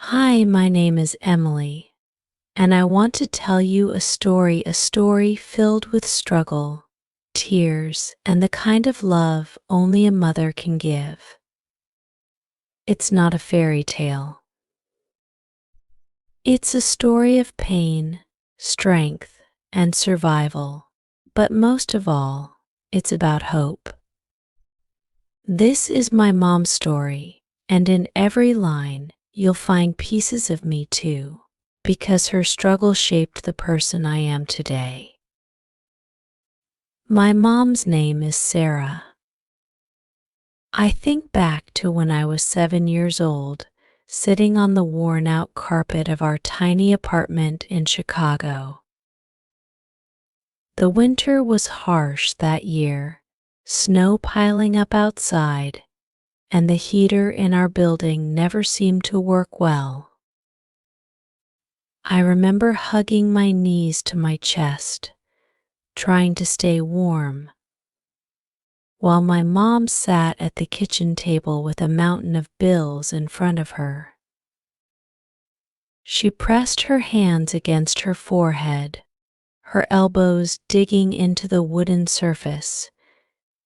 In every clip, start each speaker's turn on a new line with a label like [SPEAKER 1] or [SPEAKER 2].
[SPEAKER 1] Hi, my name is Emily, and I want to tell you a story filled with struggle, tears, and the kind of love only a mother can give. It's not a fairy tale. It's a story of pain, strength, and survival, but most of all, it's about hope. This is my mom's story, and in every line, you'll find pieces of me too, because her struggle shaped the person I am today. My mom's name is Sarah. I think back to when I was 7 years old, sitting on the worn-out carpet of our tiny apartment in Chicago. The winter was harsh that year, snow piling up outside, and the heater in our building never seemed to work well. I remember hugging my knees to my chest, trying to stay warm, while my mom sat at the kitchen table with a mountain of bills in front of her. She pressed her hands against her forehead, her elbows digging into the wooden surface,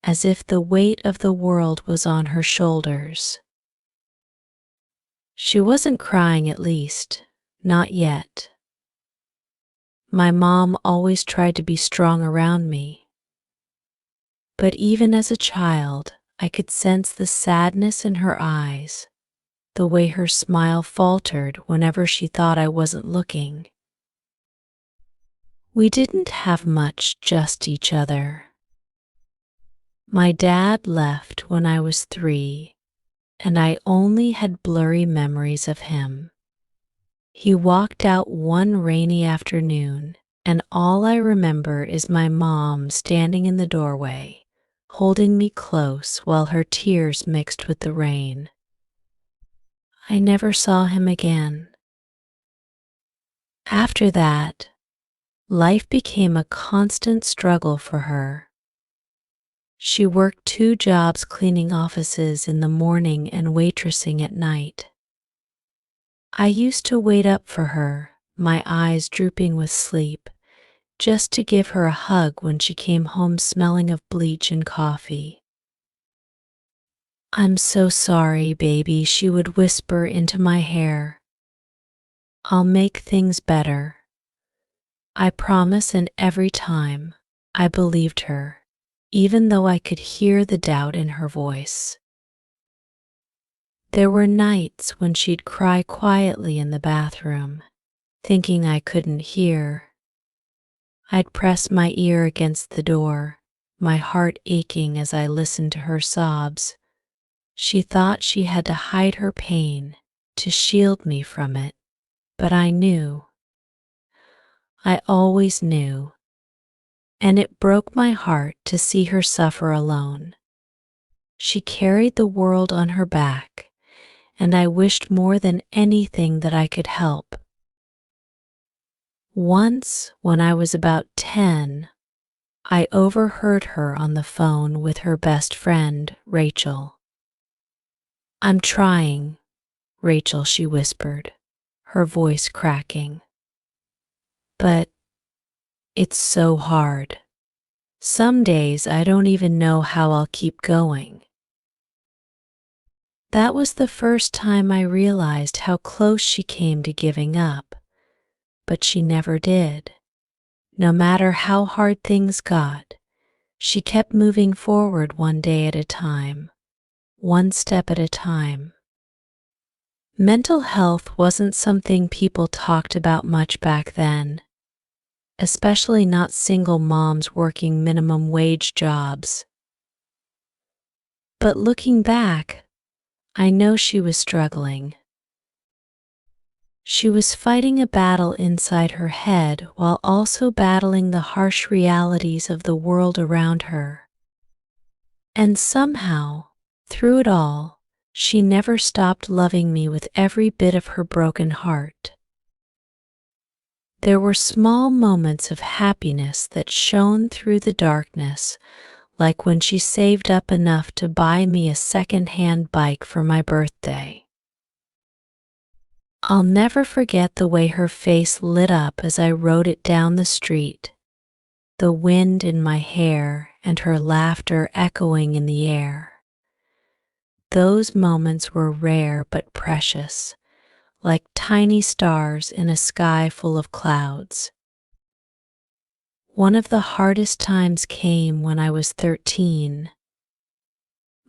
[SPEAKER 1] as if the weight of the world was on her shoulders. She wasn't crying, at least, not yet. My mom always tried to be strong around me. But even as a child, I could sense the sadness in her eyes, the way her smile faltered whenever she thought I wasn't looking. We didn't have much, just each other. My dad left when I was 3, and I only had blurry memories of him. He walked out one rainy afternoon, and all I remember is my mom standing in the doorway, holding me close while her tears mixed with the rain. I never saw him again. After that, life became a constant struggle for her. She worked 2 jobs cleaning offices in the morning and waitressing at night. I used to wait up for her, my eyes drooping with sleep, just to give her a hug when she came home smelling of bleach and coffee. "I'm so sorry, baby," she would whisper into my hair. "I'll make things better. I promise," and every time, I believed her, even though I could hear the doubt in her voice. There were nights when she'd cry quietly in the bathroom, thinking I couldn't hear. I'd press my ear against the door, my heart aching as I listened to her sobs. She thought she had to hide her pain, to shield me from it, but I knew. I always knew, and it broke my heart to see her suffer alone. She carried the world on her back, and I wished more than anything that I could help. Once, when I was about 10, I overheard her on the phone with her best friend, Rachel. "I'm trying, Rachel," she whispered, her voice cracking. "But it's so hard. Some days I don't even know how I'll keep going." That was the first time I realized how close she came to giving up, but she never did. No matter how hard things got, she kept moving forward one day at a time, one step at a time. Mental health wasn't something people talked about much back then, especially not single moms working minimum wage jobs. But looking back, I know she was struggling. She was fighting a battle inside her head while also battling the harsh realities of the world around her. And somehow, through it all, she never stopped loving me with every bit of her broken heart. There were small moments of happiness that shone through the darkness, like when she saved up enough to buy me a second-hand bike for my birthday. I'll never forget the way her face lit up as I rode it down the street, the wind in my hair and her laughter echoing in the air. Those moments were rare but precious, like tiny stars in a sky full of clouds. One of the hardest times came when I was 13.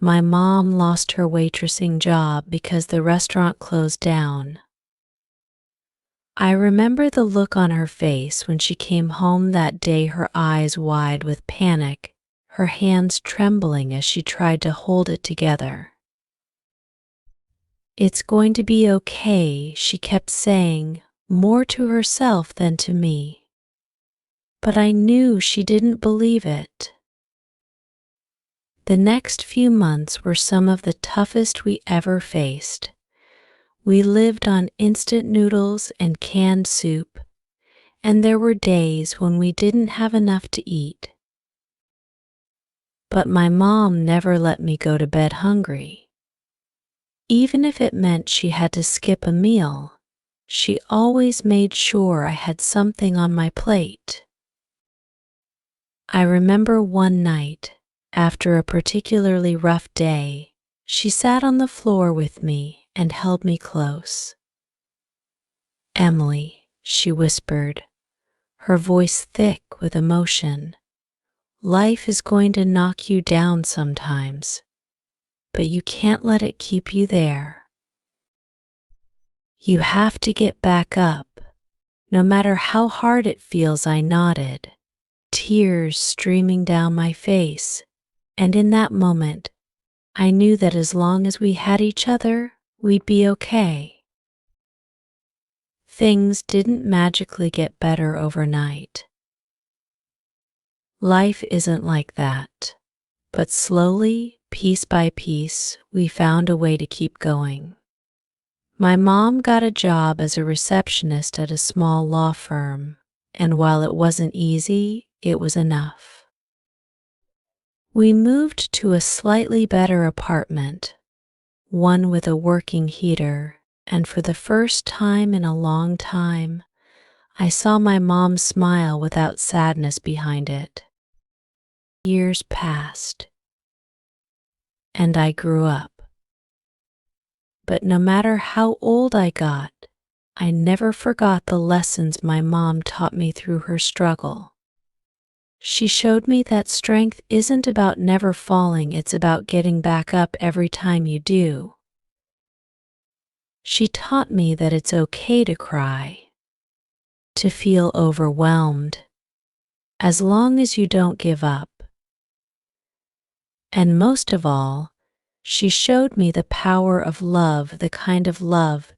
[SPEAKER 1] My mom lost her waitressing job because the restaurant closed down. I remember the look on her face when she came home that day, her eyes wide with panic, her hands trembling as she tried to hold it together. "It's going to be okay," she kept saying, more to herself than to me. But I knew she didn't believe it. The next few months were some of the toughest we ever faced. We lived on instant noodles and canned soup, and there were days when we didn't have enough to eat. But my mom never let me go to bed hungry. Even if it meant she had to skip a meal, she always made sure I had something on my plate. I remember one night, after a particularly rough day, she sat on the floor with me and held me close. "Emily," she whispered, her voice thick with emotion, "life is going to knock you down sometimes, but you can't let it keep you there. You have to get back up, no matter how hard it feels." I nodded, tears streaming down my face, and in that moment, I knew that as long as we had each other, we'd be okay. Things didn't magically get better overnight. Life isn't like that, but slowly, piece by piece, we found a way to keep going. My mom got a job as a receptionist at a small law firm, and while it wasn't easy, it was enough. We moved to a slightly better apartment, one with a working heater, and for the first time in a long time, I saw my mom smile without sadness behind it. Years passed, and I grew up. But no matter how old I got, I never forgot the lessons my mom taught me through her struggle. She showed me that strength isn't about never falling, it's about getting back up every time you do. She taught me that it's okay to cry, to feel overwhelmed, as long as you don't give up. And most of all, she showed me the power of love, the kind of love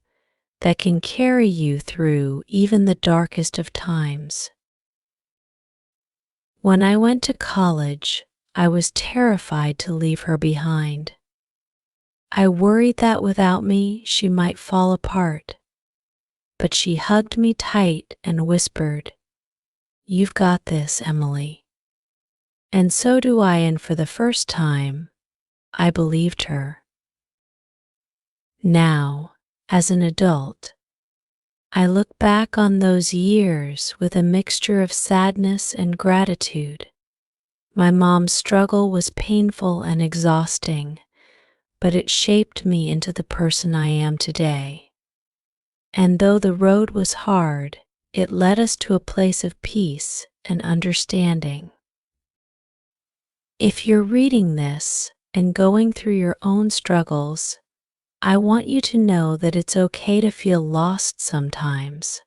[SPEAKER 1] that can carry you through even the darkest of times. When I went to college, I was terrified to leave her behind. I worried that without me, she might fall apart. But she hugged me tight and whispered, "You've got this, Emily." And so do I, and for the first time, I believed her. Now, as an adult, I look back on those years with a mixture of sadness and gratitude. My mom's struggle was painful and exhausting, but it shaped me into the person I am today. And though the road was hard, it led us to a place of peace and understanding. If you're reading this and going through your own struggles, I want you to know that it's okay to feel lost sometimes.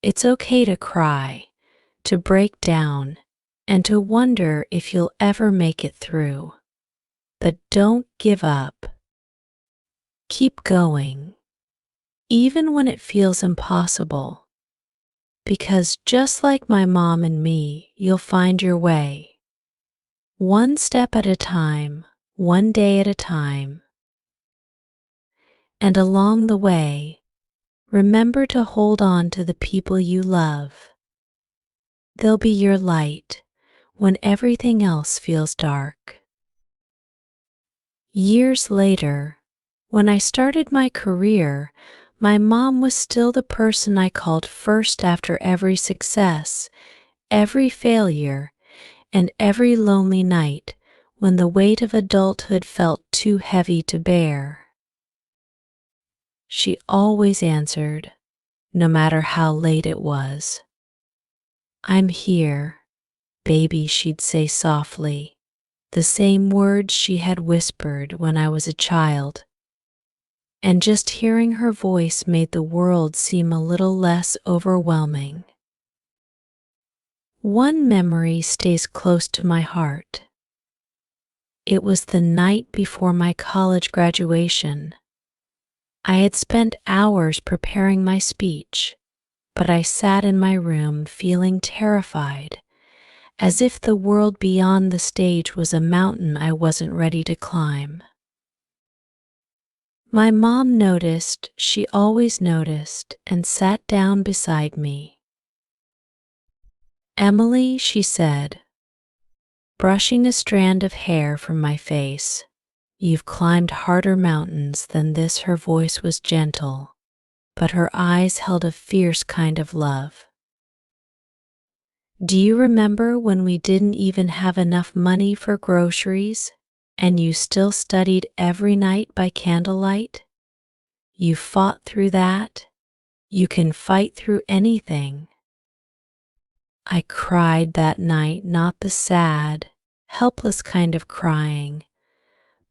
[SPEAKER 1] It's okay to cry, to break down, and to wonder if you'll ever make it through. But don't give up. Keep going, even when it feels impossible. Because just like my mom and me, you'll find your way. One step at a time, one day at a time. And along the way, remember to hold on to the people you love. They'll be your light when everything else feels dark. Years later, when I started my career, My mom was still the person I called first after every success, every failure, and every lonely night when the weight of adulthood felt too heavy to bear. She always answered, no matter how late it was. "I'm here, baby," she'd say softly, the same words she had whispered when I was a child. And just hearing her voice made the world seem a little less overwhelming. One memory stays close to my heart. It was the night before my college graduation. I had spent hours preparing my speech, but I sat in my room feeling terrified, as if the world beyond the stage was a mountain I wasn't ready to climb. My mom noticed, she always noticed, and sat down beside me. "Emily," she said, brushing a strand of hair from my face, "you've climbed harder mountains than this." Her voice was gentle, but her eyes held a fierce kind of love. "Do you remember when we didn't even have enough money for groceries, and you still studied every night by candlelight? You fought through that. You can fight through anything." I cried that night, not the sad, helpless kind of crying,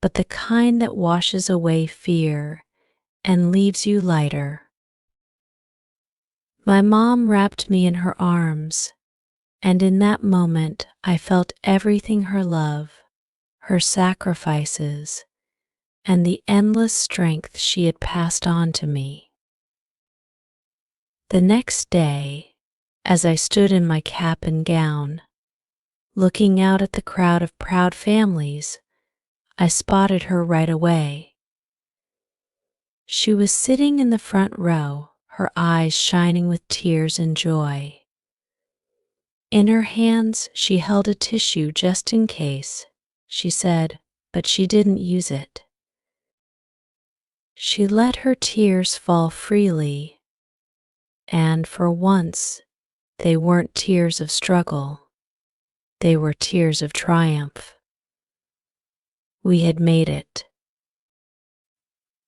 [SPEAKER 1] but the kind that washes away fear and leaves you lighter. My mom wrapped me in her arms, and in that moment I felt everything: her love, her sacrifices, and the endless strength she had passed on to me. The next day, as I stood in my cap and gown, looking out at the crowd of proud families, I spotted her right away. She was sitting in the front row, her eyes shining with tears and joy. In her hands, she held a tissue just in case, she said, but she didn't use it. She let her tears fall freely, and for once, they weren't tears of struggle. They were tears of triumph. We had made it.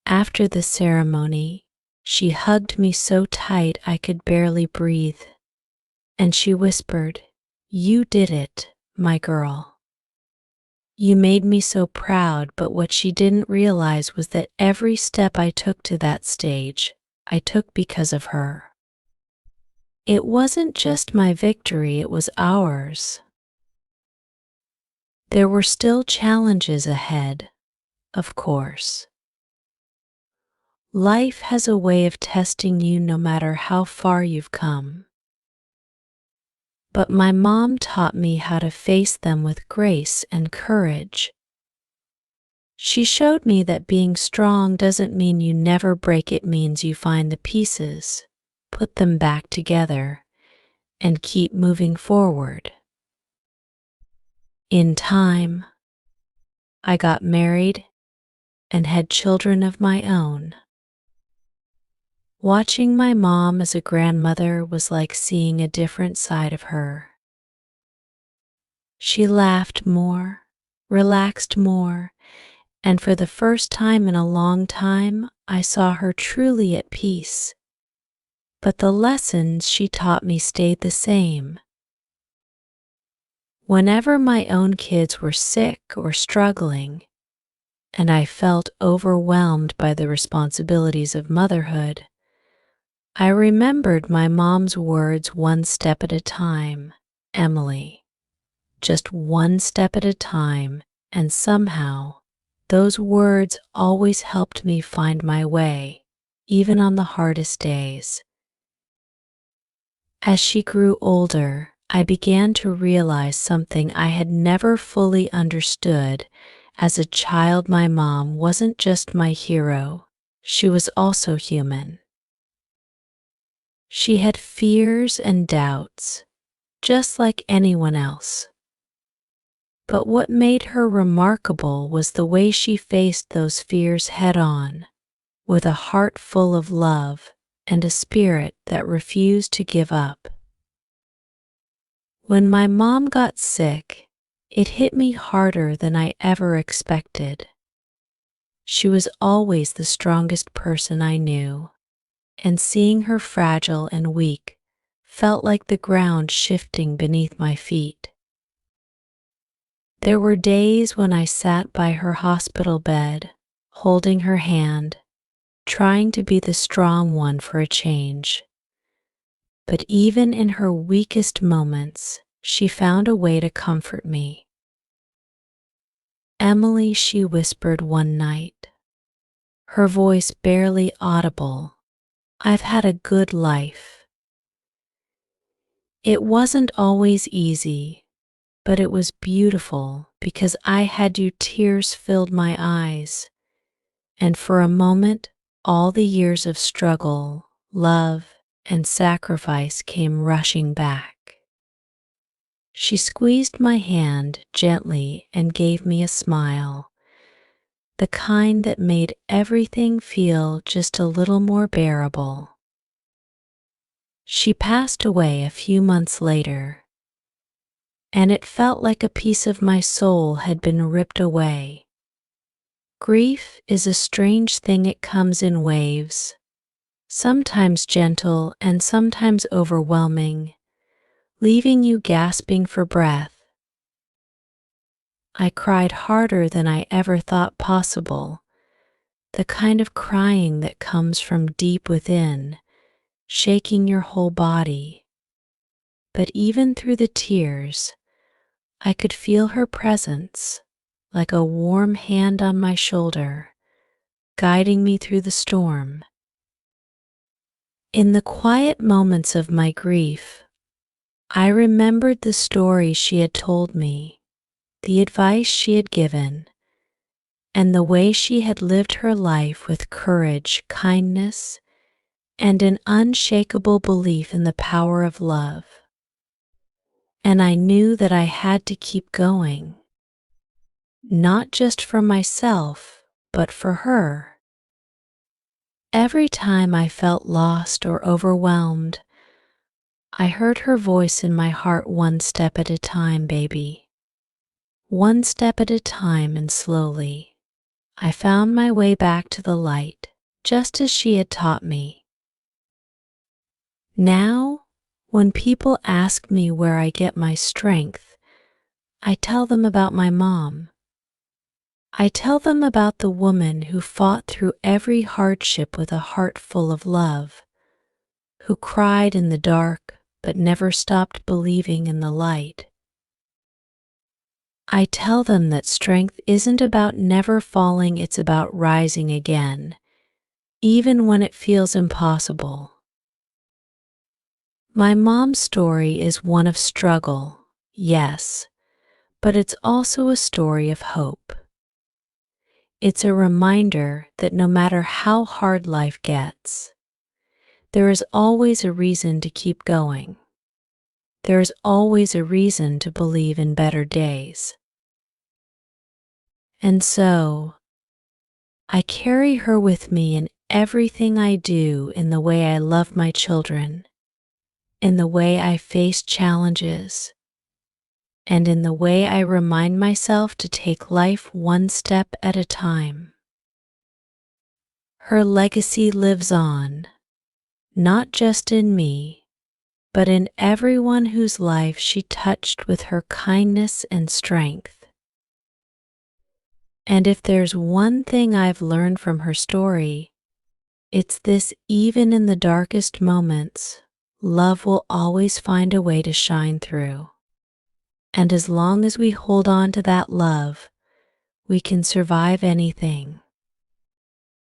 [SPEAKER 1] After the ceremony, she hugged me so tight I could barely breathe, and she whispered, "You did it, my girl. You made me so proud." But what she didn't realize was that every step I took to that stage, I took because of her. It wasn't just my victory, it was ours. There were still challenges ahead, of course. Life has a way of testing you no matter how far you've come. But my mom taught me how to face them with grace and courage. She showed me that being strong doesn't mean you never break, it means you find the pieces, put them back together, and keep moving forward. In time, I got married and had children of my own. Watching my mom as a grandmother was like seeing a different side of her. She laughed more, relaxed more, and for the first time in a long time, I saw her truly at peace. But the lessons she taught me stayed the same. Whenever my own kids were sick or struggling, and I felt overwhelmed by the responsibilities of motherhood, I remembered my mom's words: one step at a time, Emily. Just one step at a time, and somehow, those words always helped me find my way, even on the hardest days. As she grew older, I began to realize something I had never fully understood. As a child, my mom wasn't just my hero, she was also human. She had fears and doubts, just like anyone else. But what made her remarkable was the way she faced those fears head on, with a heart full of love and a spirit that refused to give up. When my mom got sick, it hit me harder than I ever expected. She was always the strongest person I knew, and seeing her fragile and weak felt like the ground shifting beneath my feet. There were days when I sat by her hospital bed, holding her hand, trying to be the strong one for a change. But even in her weakest moments, she found a way to comfort me. "Emily," she whispered one night, her voice barely audible, "I've had a good life." It wasn't always easy, but it was beautiful because I had you. Tears filled my eyes, and for a moment, all the years of struggle, love, and sacrifice came rushing back. She squeezed my hand gently and gave me a smile, the kind that made everything feel just a little more bearable. She passed away a few months later, and it felt like a piece of my soul had been ripped away. Grief is a strange thing. It comes in waves, sometimes gentle and sometimes overwhelming, leaving you gasping for breath. I cried harder than I ever thought possible, the kind of crying that comes from deep within, shaking your whole body. But even through the tears, I could feel her presence, like a warm hand on my shoulder, guiding me through the storm. In the quiet moments of my grief, I remembered the stories she had told me, the advice she had given, and the way she had lived her life with courage, kindness, and an unshakable belief in the power of love. And I knew that I had to keep going, not just for myself, but for her. Every time I felt lost or overwhelmed, I heard her voice in my heart: "One step at a time, baby." One step at a time, and slowly, I found my way back to the light, just as she had taught me. Now, when people ask me where I get my strength, I tell them about my mom. I tell them about the woman who fought through every hardship with a heart full of love, who cried in the dark but never stopped believing in the light. I tell them that strength isn't about never falling, it's about rising again, even when it feels impossible. My mom's story is one of struggle, yes, but it's also a story of hope. It's a reminder that no matter how hard life gets, there is always a reason to keep going. There is always a reason to believe in better days. And so, I carry her with me in everything I do, in the way I love my children, in the way I face challenges, and in the way I remind myself to take life one step at a time. Her legacy lives on, not just in me, but in everyone whose life she touched with her kindness and strength. And if there's one thing I've learned from her story, it's this: even in the darkest moments, love will always find a way to shine through. And as long as we hold on to that love, we can survive anything.